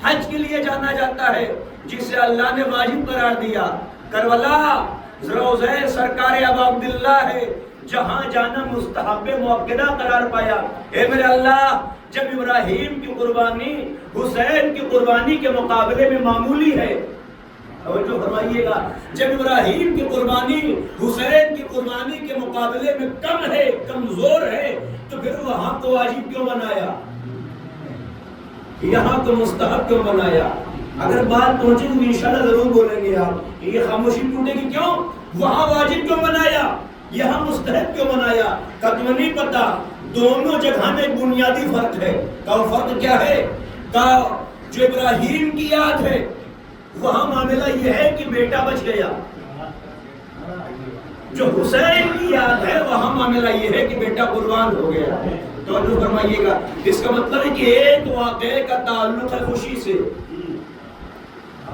حج کے لیے جانا جاتا ہے جسے اللہ نے واجب قرار دیا. کربلا روضہ سرکار ابو عبداللہ ہے جہاں جانا مستحب مؤکدہ قرار پایا. اے میرے اللہ، جب ابراہیم کی قربانی حسین کی قربانی کے مقابلے میں معمولی ہے، توجہ فرمائیے گا، جب ابراہیم کی قربانی حسین کی قربانی کے مقابلے میں کم ہے، کمزور ہے، تو پھر وہاں کو واجب کیوں بنایا، یہاں تو مستحب کیوں بنایا؟ اگر بات پہنچے تو انشاءاللہ ضرور بولیں گے آپ. یہ خاموشی ٹوٹے گی کیوں؟ وہاں واجب کیوں بنایا، یہاں مستحب کیوں بنایا؟ کا تمہیں نہیں پتا دونوں جگہ میں بنیادی فرق ہے. کا فرق کیا ہے؟ کا جو ابراہیم کی یاد ہے وہاں معاملہ یہ ہے کہ بیٹا بچ گیا، جو حسین کی یاد ہے وہاں معاملہ یہ ہے کہ بیٹا قربان ہو گیا. توجہ فرمائیے گا. اس کا مطلب ہے کہ ایک واقعے کا تعلق ہے خوشی سے،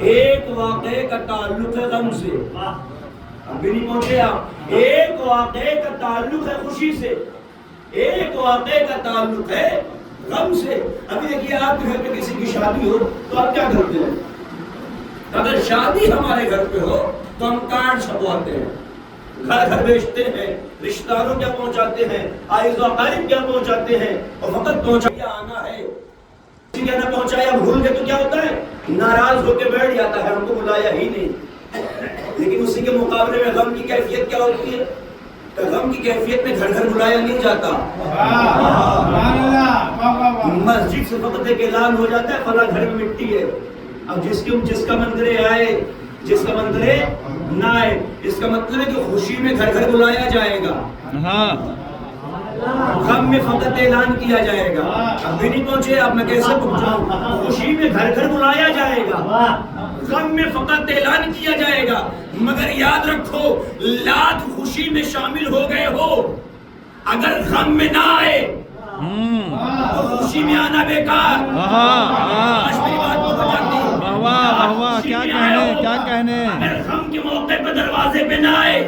ایک واقعے کا تعلق ہے غم سے. ابھی نہیں پہنچے آپ. ایک واقعے کا تعلق ہے خوشی سے، ایک واقعے کا تعلق ہے غم سے. ابھی دیکھیے آپ کے گھر پہ کسی کی شادی ہو تو آپ کیا کرتے ہیں؟ اگر شادی ہمارے گھر پہ ہو تو ہم کارڈ چھپواتے ہیں، گھر گھر بیچتے ہیں، رشتہ داروں کیا پہنچاتے ہیں، عائز و اقارب کیا پہنچاتے ہیں، اور فقط پہنچایا آنا ہے. کسی کیا نہ پہنچایا بھول گئے تو کیا ہوتا ہے؟ ناراض ہو کے بیٹھ جاتا ہے، ہم کو بلایا ہی نہیں. لیکن اسی کے مقابلے میں غم کی کیفیت کیا ہوتی ہے؟ کہ غم کی کیفیت میں گھر گھر بلایا نہیں جاتا. مسجد سے فقط ایک اعلان ہو جاتا ہے فلاں گھر میں مٹی ہے. اب جس کا منظرے آئے، جس کا منظرے نہ آئے، اس کا مطلب ہے کہ خوشی میں گھر گھر بلایا جائے گا، غم میں فقط اعلان کیا جائے گا. اب بھی نہیں پہنچے آپ، میں کیسے پہنچاؤں؟ خوشی میں گھر گھر بلایا جائے گا، غم میں فقط اعلان کیا جائے گا. مگر یاد رکھو، لاکھ خوشی میں شامل ہو گئے ہو، اگر غم میں نہ آئے تو خوشی میں آنا بیکار. کیا کہنے اگر غم کے موقع پہ دروازے پہ نہ آئے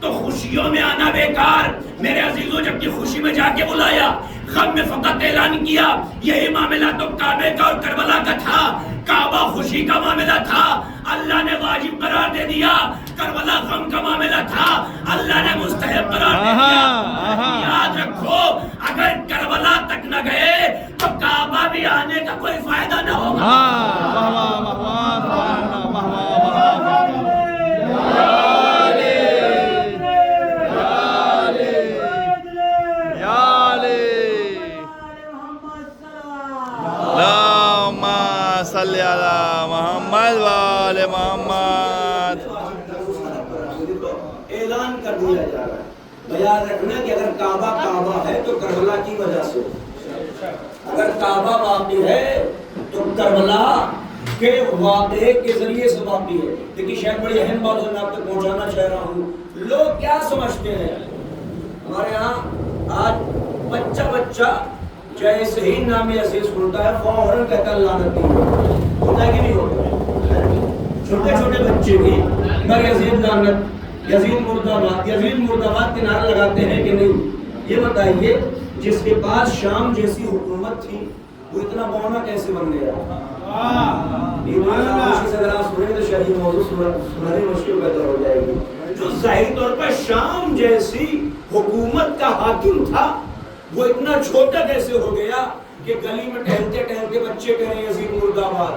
تو خوشیوں میں آنا بیکار. میرے عزیزوں، جب کہ خوشی میں جا کے بلایا، غم میں فقط اعلان کیا. یہی معاملہ تو کعبے کا اور کربلا کا تھا. کعبہ خوشی کا معاملہ تھا، اللہ نے واجب قرار دے دیا. کربلا غم کا معاملہ تھا، اللہ نے مستحب قرار دے دیا. یاد رکھو، اگر کربلا تک نہ گئے تو کعبہ بھی آنے کا کوئی فائدہ نہ ہوگا. صلی علی محمد وآل محمد. اعلان کر دیا جا رہا ہے. یاد رکھنا کہ اگر کعبہ ہے تو کربلا کی وجہ سے، اگر کعبہ باقی ہے تو کربلا کے واقعے کے ذریعے سے باقی ہے. دیکھیے شاید بڑی اہم بات میں آپ تک پہنچانا چاہ رہا ہوں. لوگ کیا سمجھتے ہیں، ہمارے یہاں آج بچہ جیسے ہی نام عزیز سنتا ہے فوراً کہتا ہے لعنتی ہوتا ہے کہ نہیں ہوتا؟ چھوٹے چھوٹے بچے بھی مگر یزید لعنت، یزید مردہ باد، یزید مردہ باد کے نعرے لگاتے ہیں کہ نہیں؟ یہ بتائیے، جس کے پاس شام جیسی حکومت تھی وہ اتنا بونا کیسے بن گیا؟ اگر آپ سنیں تو شاید موضوع سنانی مشکل پیدا ہو جائے گی. جو ظاہری طور پر شام جیسی حکومت کا حاکم تھا وہ اتنا چھوٹا کیسے ہو گیا کہ گلی میں ٹہلتے ٹہلتے بچے کہیں یزید مردہ باد.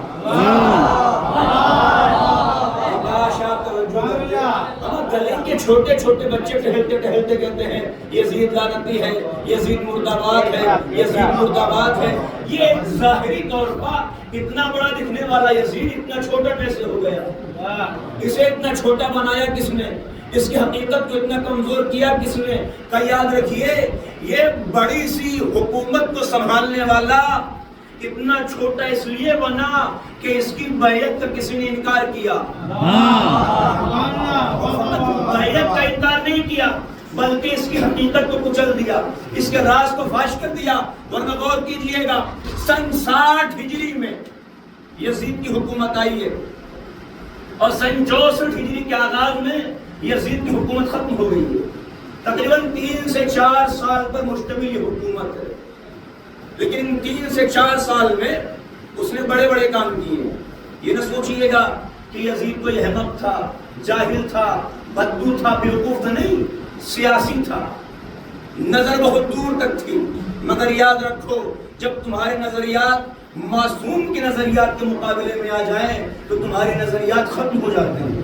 گلی کے چھوٹے چھوٹے بچے ٹہلتے ٹہلتے کہتے ہیں یزید لعنتی ہے، یزید مردہ باد ہے، یزید مردہ باد ہے. یہ ظاہری طور پر اتنا بڑا دکھنے والا یزید اتنا چھوٹا کیسے ہو گیا؟ اسے اتنا چھوٹا بنایا کس نے؟ اس کی حقیقت کو اتنا کمزور کیا کس نے؟ کہ یاد رکھیے، یہ بڑی سی حکومت کو سنبھالنے والا اتنا چھوٹا اس لیے بنا کہ اس کی بیعت کا کسی نے انکار کیا. بیعت کا انکار نہیں کیا بلکہ اس کی حقیقت کو کچل دیا، اس کے راز کو فاش کر دیا. ورنہ غور کیجئے گا، سن 60 ہجری میں یزید کی حکومت آئی ہے اور سن 64 ہجری کے آغاز میں یزید کی حکومت ختم ہو گئی ہے. تقریباً 3 سے 4 سال پر مشتمل یہ حکومت ہے. لیکن 3 سے 4 سال میں اس نے بڑے بڑے کام کیے ہیں. یہ نہ سوچئے گا کہ یزید کوئی احمق تھا، جاہل تھا، بدو تھا، بیوقوف تھا. نہیں، سیاسی تھا، نظر بہت دور تک تھی. مگر یاد رکھو جب تمہارے نظریات معصوم کے نظریات کے مقابلے میں آ جائیں تو تمہارے نظریات ختم ہو جاتے ہیں.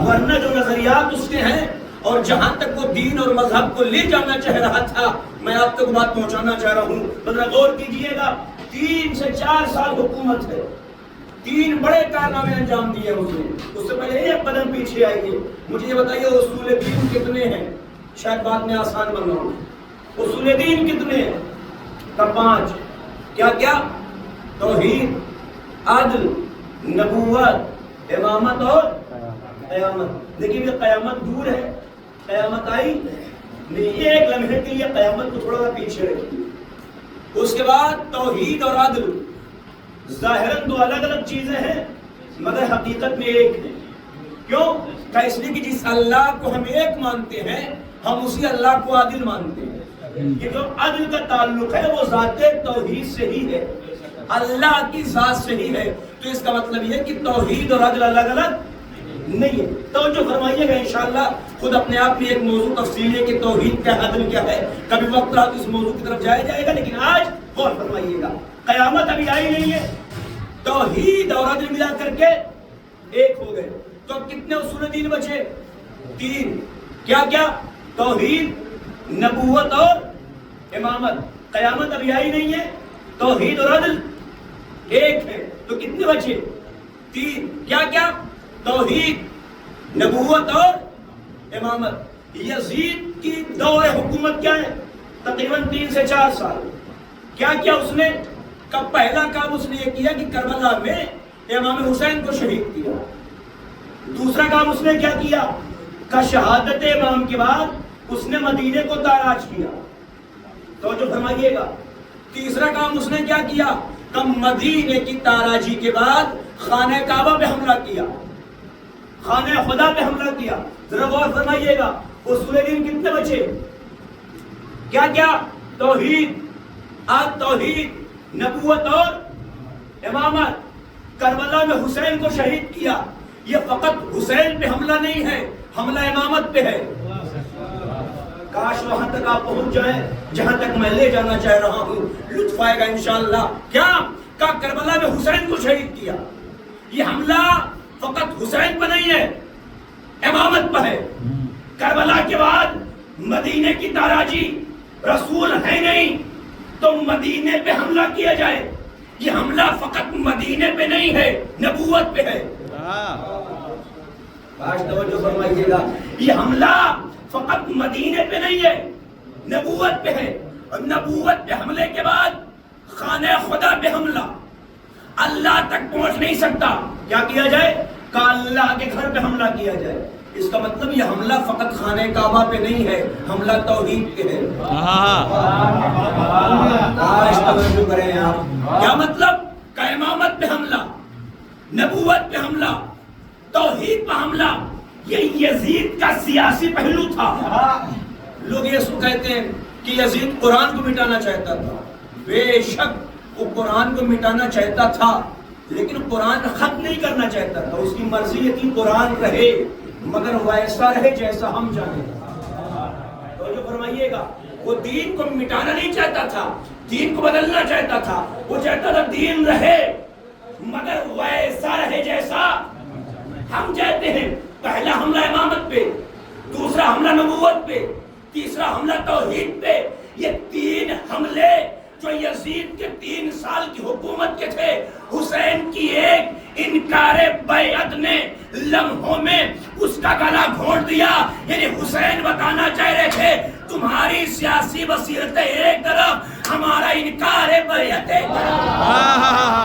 ورنہ جو نظریات اس کے ہیں اور جہاں تک وہ دین اور مذہب کو لے جانا چاہ رہا تھا، میں آپ تک بات پہنچانا چاہ رہا ہوں. ذرا غور کیجئے گا، 3 سے 4 سال حکومت ہے، 3 بڑے کارنامے انجام دیے اس نے. اس سے پہلے ایک قدم پیچھے آئیے، مجھے یہ بتائیے اصول دین کتنے ہیں؟ شاید بات میں آسان بن رہا ہوں. اصول دین کتنے ہیں؟ 5. کیا کیا؟ توحید، عدل، نبوت، امامت اور قیامت. لیکن یہ قیامت دور ہے، قیامت آئی نہیں. ایک لمحے کے لیے قیامت کو تھوڑا سا پیچھے رکھیے. اس کے بعد توحید اور عدل، ظاہراً 2 الگ الگ چیزیں ہیں مگر حقیقت میں ایک ہے. کیوں؟ کہ اس لیے کہ جس اللہ کو ہم ایک مانتے ہیں ہم اسی اللہ کو عادل مانتے ہیں. یہ جو عدل کا تعلق ہے وہ ذات توحید سے ہی ہے، اللہ کی ذات سے ہی ہے. تو اس کا مطلب یہ کہ توحید اور عدل الگ الگ نہیں ہے. توجہ فرمائیے گا، انشاءاللہ خود اپنے آپ میں ایک موضوع تفصیلی ہے کہ توحید کیا، عدل کیا ہے. کبھی وقت رہا تو اس موضوع کی طرف جایا جائے گا، لیکن آج غور فرمائیے گا. قیامت ابھی آئی نہیں ہے، توحید اور عدل ملا کر کے ایک ہو گئے. تو اب کتنے اصول دین بچے؟ 3. کیا کیا؟ توحید، نبوت اور امامت. قیامت ابھی آئی نہیں ہے، توحید اور عدل ایک ہے. تو کتنے بچے؟ 3. کیا کیا؟ توحید، نبوت اور امامت. یزید کی دور حکومت کیا ہے؟ تقریباً 3 سے 4 سال. کیا کیا اس نے؟ کا پہلا کام اس نے یہ کیا کہ کربلا میں امام حسین کو شہید کیا. دوسرا کام اس نے کیا کیا؟ کہ شہادت امام کے بعد اس نے مدینے کو تاراج کیا. توجہ فرمائیے گا. تیسرا کام اس نے کیا کیا؟ کہ مدینے کی تاراجی کے بعد خانہ کعبہ پہ حملہ کیا، خانہ خدا پہ حملہ کیا. ذرا غور فرمائیے گا، اصول دین کتنے بچے؟ کیا کیا؟ توحید، توحید، نبوت اور امامت. کربلا میں حسین کو شہید کیا. یہ فقط حسین پہ حملہ نہیں ہے، حملہ امامت پہ ہے. کاش وہاں تک آپ پہنچ جائیں جہاں تک میں لے جانا چاہ رہا ہوں، لطف آئے گا انشاءاللہ. کیا کہ کربلا میں حسین کو شہید کیا. یہ حملہ فقط حسین پہ نہیں ہے، امامت پہ ہے. کربلا کے بعد مدینے کی تاراجی، رسول ہے نہیں تو مدینے پہ حملہ کیا جائے. یہ حملہ فقط مدینے پہ نہیں ہے، نبوت پہ ہے. توجہ فرمائیے گا، یہ حملہ فقط مدینے پہ نہیں ہے، نبوت پہ ہے. اور نبوت پہ حملے کے بعد خانہ خدا پہ حملہ. اللہ تک پہنچ نہیں سکتا، کیا کیا جائے؟ کہ اللہ کے گھر پہ حملہ کیا جائے. اس کا مطلب یہ حملہ فقط خانہ کعبہ پہ نہیں ہے، حملہ توحید پہ ہے. آج توجہ کریں آپ. کیا مطلب؟ کہ امامت پہ حملہ، نبوت پہ حملہ، توحید پہ حملہ. یہ یزید کا سیاسی پہلو تھا. لوگ یہ کہتے ہیں کہ یزید قرآن کو مٹانا چاہتا تھا. بے شک وہ قرآن کو مٹانا چاہتا تھا، لیکن قرآن ختم نہیں کرنا چاہتا تھا. اس کی مرضی یہ تھی قرآن رہے مگر ویسا رہے جیسا ہم چاہیں. تو جو فرمائیے گا، وہ دین کو مٹانا نہیں چاہتا تھا، دین کو بدلنا چاہتا تھا. وہ چاہتا تھا دین رہے مگر ویسا رہے جیسا ہم چاہتے ہیں. پہلا حملہ امامت پہ، دوسرا حملہ نبوت پہ، تیسرا حملہ توحید پہ. یہ 3 حملے جو یزید کے 3 سال کی حکومت کے تھے، حسین کی ایک انکار بیعت نے لمحوں میں اس کا گلا گھونٹ دیا. یعنی حسین بتانا چاہ رہے تھے تمہاری سیاسی بصیرت ایک طرف، ہمارا انکار بیعت ایک طرف.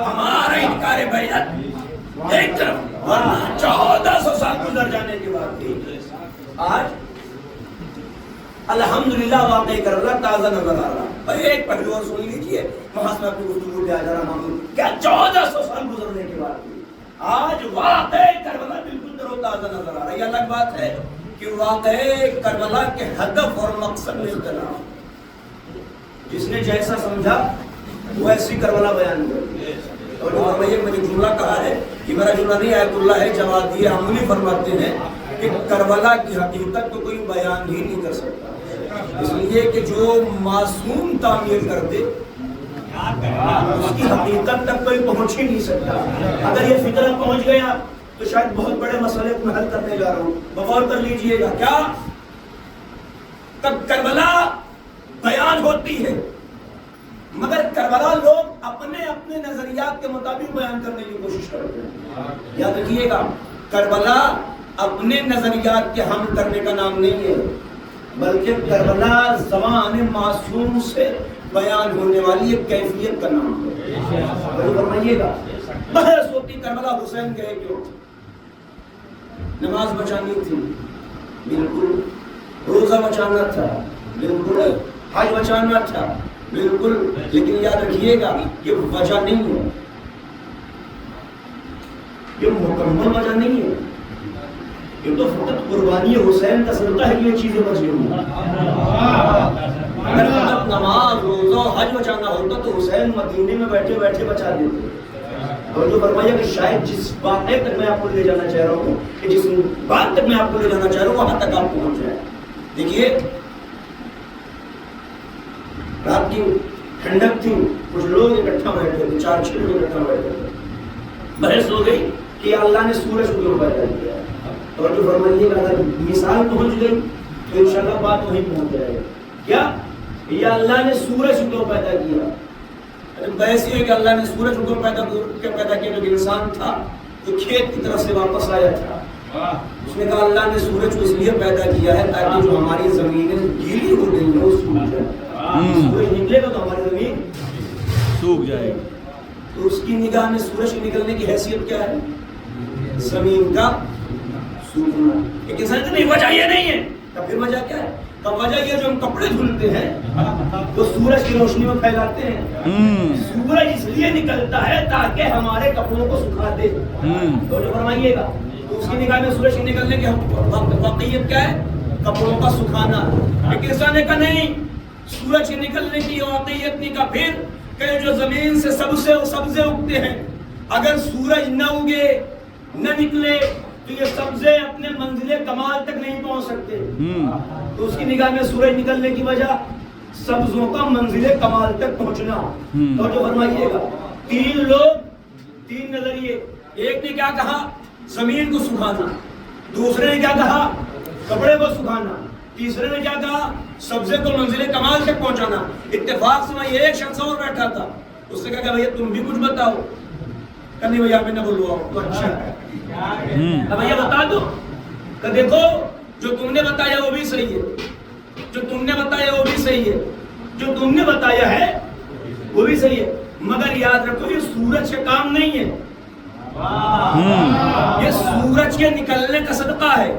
ہمارا انکار بیعت ایک طرف، 1400 سال گزر جانے کے بعد بھی الحمدللہ واقعی کربلا تازہ نظر آ رہا. اور ایک پہلو اور سن لیجیے، وہاں سے اپنی گفتگو پہ آ جا رہا ہوں. کیا 1400 سال گزرنے کے بعد آج واقعی کربلا بالکل تر و تازہ نظر آ رہا ہے. یہ الگ بات ہے کہ واقعی کربلا کے ہدف اور مقصد میں اختلاف. جس نے جیسا سمجھا وہ ایسی کربلا بیان کر. اور میں نے جملہ کہا ہے، یہ میرا جملہ نہیں، آیت اللہ ہے، جوادی عملی فرماتے ہیں کہ کربلا کی حقیقت کو کوئی بیان ہی نہیں کر سکتا، اس لیے کہ جو معصوم تعمیر کر دے اس کی حقیقت تک کوئی پہنچ ہی نہیں سکتا. اگر یہ فطرت پہنچ گیا تو شاید بہت بڑے مسئلے کو میں حل کرنے جا رہا ہوں. غور کر لیجئے گا، کیا کربلا بیان ہوتی ہے مگر کربلا لوگ اپنے اپنے نظریات کے مطابق بیان کرنے کی کوشش کرتے ہیں. یاد رکھیے گا، کربلا اپنے نظریات کے حمل کرنے کا نام نہیں ہے، بلکہ کربلا زبان معصوم سے بیان ہونے والی ایک کیفیت کا نام ہے. فرمائیے گا، بحث ہوتی کربلا حسین گئے کیوں؟ نماز بچانی تھی، بالکل. روزہ بچانا تھا، بالکل. حج بچانا تھا، بالکل. لیکن یاد رکھیے گا یہ وجہ نہیں ہے، یہ مکمل وجہ نہیں ہے. یہ تو فقط قربانی حسین کا صدقہ ہے کہ یہ چیزیں بچ گئی. اگر فقط نماز روزہ حج بچانا ہوتا تو حسین مدینے میں بیٹھے بیٹھے بچا دیتے. اور جو فرمایا کہ شاید جس واقعے تک میں آپ کو لے جانا چاہ رہا ہوں، کہ جس بات تک میں آپ کو لے جانا چاہ رہا ہوں وہاں تک آپ پہنچ جائیں. دیکھیے، رات کی ٹھنڈک تھی، کچھ لوگ اکٹھا بیٹھے تھے، 4-6 لوگ اکٹھا بیٹھے تھے. بحث ہو گئی کہ اللہ نے سورج کو کیوں پیدا کیا. اور جو فرمائیے کہ اگر مثال پہنچ گئی تو انشاءاللہ بات وہیں پہنچ جائے گی. کیا یہ اللہ نے سورج کو کیوں پیدا کیا؟ بحث یہ ہے کہ اللہ نے سورج کو کیوں پیدا کیا؟ جو انسان تھا جو کھیت کی طرف سے واپس آیا تھا، اس نے کہا اللہ نے سورج کو اس لیے پیدا کیا ہے تاکہ جو ہماری زمینیں گیلی ہو گئی ہیں وہ سوکھ جائے. سورج نکلے گا تو ہماری زمین سوکھ جائے گی. تو اس کی نگاہ میں سورج کے نکلنے کی حیثیت کیا ہے؟ زمین کا سوکھنا. ایک انسان کی وجہ یہ نہیں ہے، تو پھر وجہ کیا ہے؟ تو وجہ یہ جو ہم کپڑے دھلتے ہیں وہ سورج کی روشنی میں پھیلاتے ہیں. سورج اس لیے نکلتا ہے تاکہ ہمارے کپڑوں کو سکھا دے. تو جو فرمائیے گا تو اس کی نگاہ میں سورج کے نکلنے کی واقعیت کیا ہے؟ کپڑوں کا سکھانا. ایک انسان نے کہا نہیں، سورج کے نکلنے کی واقعیت نہیں. کا پھر کہ جو زمین سے سبزے اگتے ہیں، اگر سورج نہ اگے نہ نکلے تو یہ سبزے اپنے منزل کمال تک نہیں پہنچ سکتے. تو اس کی نگاہ میں سورج نکلنے کی وجہ سبزوں کا منزل کمال تک پہنچنا. تو جو فرمائیے گا، 3 لوگ 3 نظریے. ایک نے کیا کہا؟ زمین کو سکھانا. دوسرے نے کیا کہا؟ کپڑے کو سکھانا. تیسرے نے کیا کہا؟ سبزے کو منزل کمال تک پہنچانا. اتفاق سے وہاں ایک شخص اور بیٹھا تھا، اس نے کہا کہ بھیا تم بھی کچھ بتاؤ. نہیں بھیا میں نے بولوا. تو اچھا ہے، اب بھیا بتا دو. کہ دیکھو جو تم نے بتایا وہ بھی صحیح ہے، جو تم نے بتایا وہ بھی صحیح ہے، جو تم نے بتایا ہے وہ بھی صحیح ہے، مگر یاد رکھو یہ سورج کا کام نہیں ہے، یہ سورج کے نکلنے کا صدقہ ہے.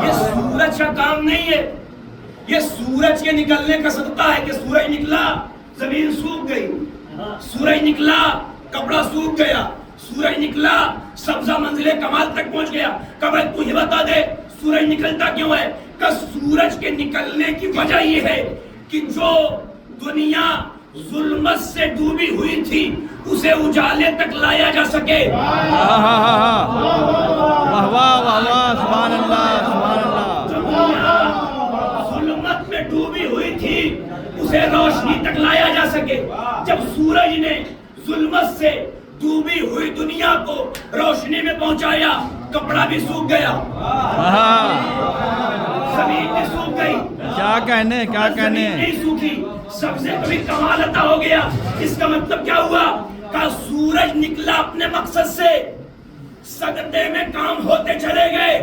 یہ سورج کا کام نہیں ہے، یہ سورج کے نکلنے کا صدقہ ہے. کہ سورج نکلا زمین سوکھ گئی، سورج نکلا کپڑا سوکھ گیا، سورج نکلا سبزہ منزل کمال تک پہنچ گیا. کبھی تو یہ بتا دے سورج نکلتا کیوں ہے؟ کہ سورج کے نکلنے کی وجہ یہ ہے کہ جو دنیا ظلمت سے ڈوبی ہوئی تھی اسے اجالے تک لایا جا سکے. سبحان اللہ. ظلمت میں ڈوبی ہوئی تھی اسے روشنی تک لایا جا سکے. جب سورج نے ظلمت سے ڈوبی ہوئی دنیا کو روشنی میں پہنچایا، کپڑا بھی سوکھ گیا، زمین بھی سوکھ گئی. کیا کہنے نہیں سوکھی، سبزے کو بھی کمال عطا ہو گیا. اس کا مطلب کیا ہوا؟ کہ سورج نکلا اپنے مقصد سے، صدقے میں کام ہوتے چلے گئے.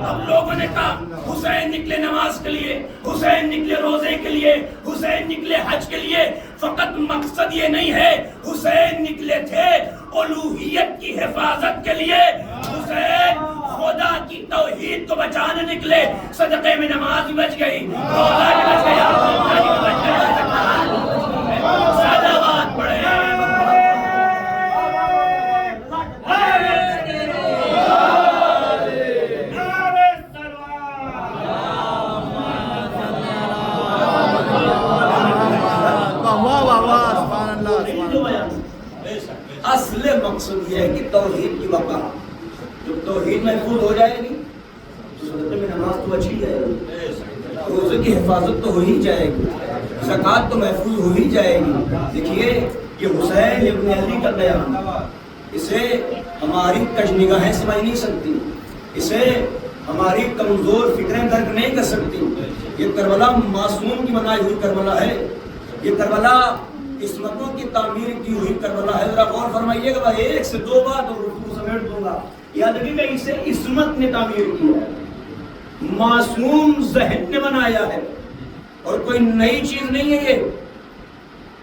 اب لوگوں نے کہا حسین نکلے نماز کے لیے, حسین نکلے روزے کے لیے, حسین نکلے حج کے لیے. فقط مقصد یہ نہیں ہے, حسین نکلے تھے الوہیت کی حفاظت کے لیے. حسین خدا کی توحید کو بچانے نکلے. صدقے میں نماز بھی بچ گئی, روزہ بھی بچ گیا, حج بھی بچ گیا. صلوات پڑھیں. اصل مقصد یہ ہے کہ توحید کی بقا. جب توحید محفوظ ہو جائے گی تو صدقے میں نماز تو بچ ہی جائے گی, روزے کی حفاظت تو ہو ہی جائے گی, زکوٰۃ تو محفوظ ہو ہی جائے گی. دیکھیے یہ حسین ابن علی کا بیان, اسے ہماری کج نگاہیں سمجھ نہیں سکتی, اسے ہماری کمزور فکریں درک نہیں کر سکتی. یہ کربلا معصوم کی بنائی ہوئی کربلا ہے, یہ کربلا عصمتوں کی تعمیر کی ہوئی کربلا ہے. ذرا غور فرمائیے گا, ایک سے دو بات اور رکوع سمیٹ دوں گا. یاد رکھیے کہ اسے عصمت نے تعمیر کیا ہے, معصوم ذہن نے بنایا ہے, اور کوئی نئی چیز نہیں ہے.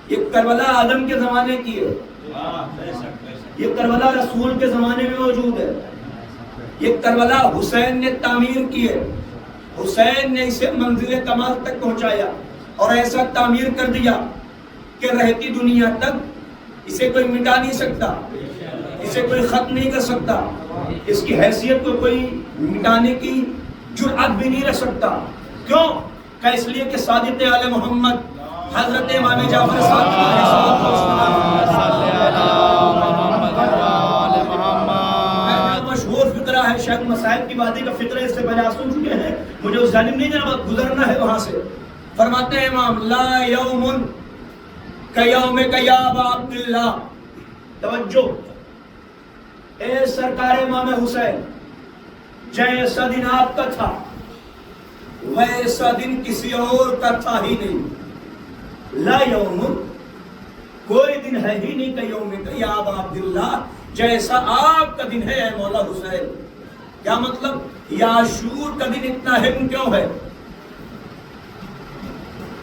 یہ کربلا آدم کے زمانے کی ہے, یہ کربلا رسول کے زمانے میں موجود ہے. یہ کربلا حسین نے تعمیر کی ہے, حسین نے اسے منزل کمال تک پہنچایا اور ایسا تعمیر کر دیا کہ رہتی دنیا تک اسے کوئی مٹا نہیں سکتا, اسے کوئی ختم نہیں کر سکتا, اس کی حیثیت کو کوئی مٹانے کی جرأت بھی نہیں رکھ سکتا. کیوں کہ اس لیے کہ صادق آل محمد حضرت امام جعفر صادق علیہ السلام مشہور فقرہ ہے, شاید مسائل کی وادی کا فقرہ, اس سے پہلے آپ سن چکے ہیں, مجھے اس ظالم نہیں جانا, گزرنا ہے وہاں سے. فرماتے ہیں امام لا یوم کیوم یا ابا عبداللہ, توجہ, اے سرکار امام حسین, جیسا دن آپ کا تھا ویسا دن کسی اور کا تھا ہی نہیں. لا یوم, کوئی دن ہے ہی نہیں کہ یوم یا ابا عبداللہ, جیسا آپ کا دن ہے اے مولا حسین. کیا مطلب, یا عاشور کا دن اتنا اہم کیوں ہے,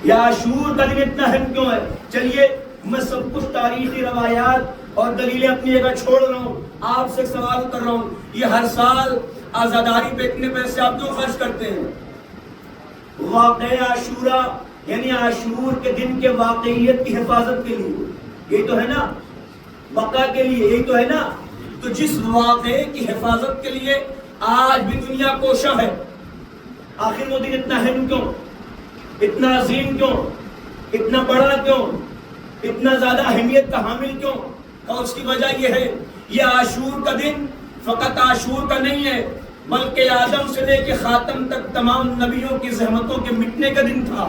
یا عاشور کا دن اتنا اہم کیوں ہے؟ چلیے میں سب کچھ تاریخی روایات اور دلیلیں اپنی جگہ چھوڑ رہا ہوں, آپ سے سوال کر رہا ہوں, یہ ہر سال آزاداری پہ اتنے پیسے آپ کیوں خرچ کرتے ہیں؟ واقعہ عاشورہ یعنی عاشور کے دن کے واقعیت کی حفاظت کے لیے, یہی تو ہے نا, بقا کے لیے, یہی تو ہے نا. تو جس واقعے کی حفاظت کے لیے آج بھی دنیا کوشاں ہے, آخر وہ دن اتنا اہم کیوں, اتنا عظیم کیوں, اتنا بڑا کیوں, اتنا زیادہ اہمیت کا حامل کیوں؟ اور اس کی وجہ یہ ہے, یہ عاشور کا دن فقط عاشور کا نہیں ہے, بلکہ آدم سے لے کے خاتم تک تمام نبیوں کی زحمتوں کے مٹنے کا دن تھا.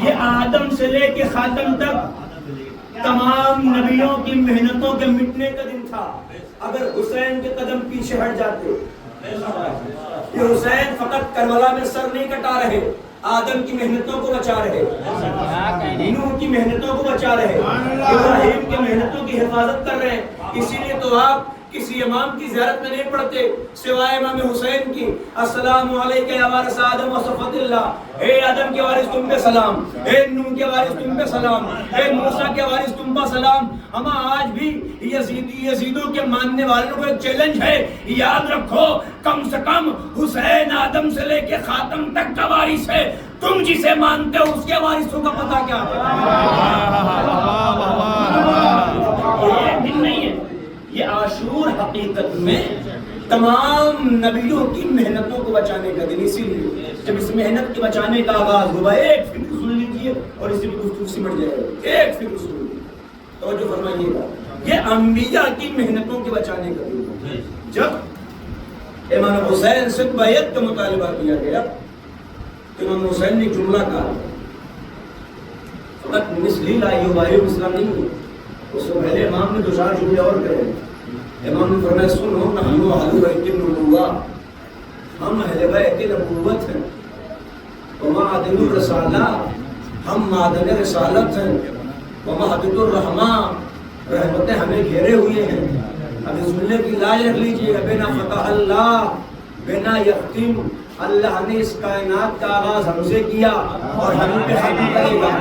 یہ آدم سے لے کے خاتم تک تمام نبیوں کی محنتوں کے مٹنے کا دن تھا. اگر حسین کے قدم پیچھے ہٹ جاتے, یہ حسین فقط کربلا میں سر نہیں کٹا رہے, آدم کی محنتوں کو بچا رہے, نوح کی محنتوں کو بچا رہے, ابراہیم کی محنتوں کی حفاظت کر رہے. اسی لیے تو آپ کسی امام کی زیارت میں نہیں پڑھتے سوائے امام حسین کی. السلام علیکم یا وارث آدم و صفوت اللہ, اے آدم کے وارث تم پہ سلام, اے نوح کے وارث تم پہ سلام, اے موسیٰ کے وارث تم پہ سلام. ہم آج بھی یزیدوں کے ماننے والوں کو ایک چیلنج ہے, یاد رکھو کم سے کم حسین آدم سے لے کے خاتم تک کا وارث ہے. تم جسے مانتے ہو اس کے وارثوں کا پتہ کیا ہے؟ یہ دن نہیں ہے, یہ عاشور حقیقت میں تمام نبیوں کی محنتوں کو بچانے کا دن. اسی لیے جب اس محنت کے بچانے کا آغاز ہوا, ایک فکر سن لیجیے اور اسی میں گفتگو سمٹ جائے گا. ایک فکر سن لیجیے, توجہ فرمائیے گا, یہ انبیاء کی محنتوں کے بچانے کا دن. جب امام حسین سے بیعت کا مطالبہ کیا گیا تو امام حسین نے جملہ کہا, فقط مثلی لا یبایع اسلام نہیں ہے, اس سے پہلے امام نے دو چار جملے اور کہے. امام نے فرمایا سنو نحن اہل بیت النبوہ, ہم اہل بیت نبوت ہیں, وما عدل الرسالہ, ہم معدن رسالت ہیں، ومحدود الرحمٰن، رحمتیں ہمیں گھیرے ہوئے ہیں. اب اس ملے کی لاج رکھ لیجیے. بنا فتح اللہ بنا یختم، اللہ نے اس کائنات کا آغاز ہم سے کیا اور ہم پہ ختم کرے گا.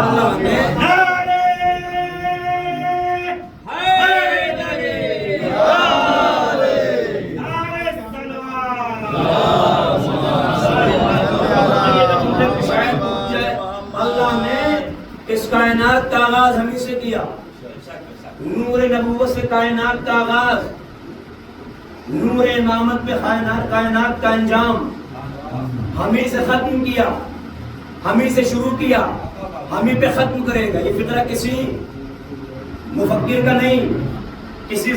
اللہ نے اس کائنات کا آغاز ہمیں سے کیا. نور نبوت سے کائنات کا آغاز، نور امامت پہ کائنات کا انجام ہمیں سے ختم کیا، ہمیں سے شروع کیا، ہمیں پہ ختم کرے گا. یہ فطرہ کسی مفکر کا نہیں، کسی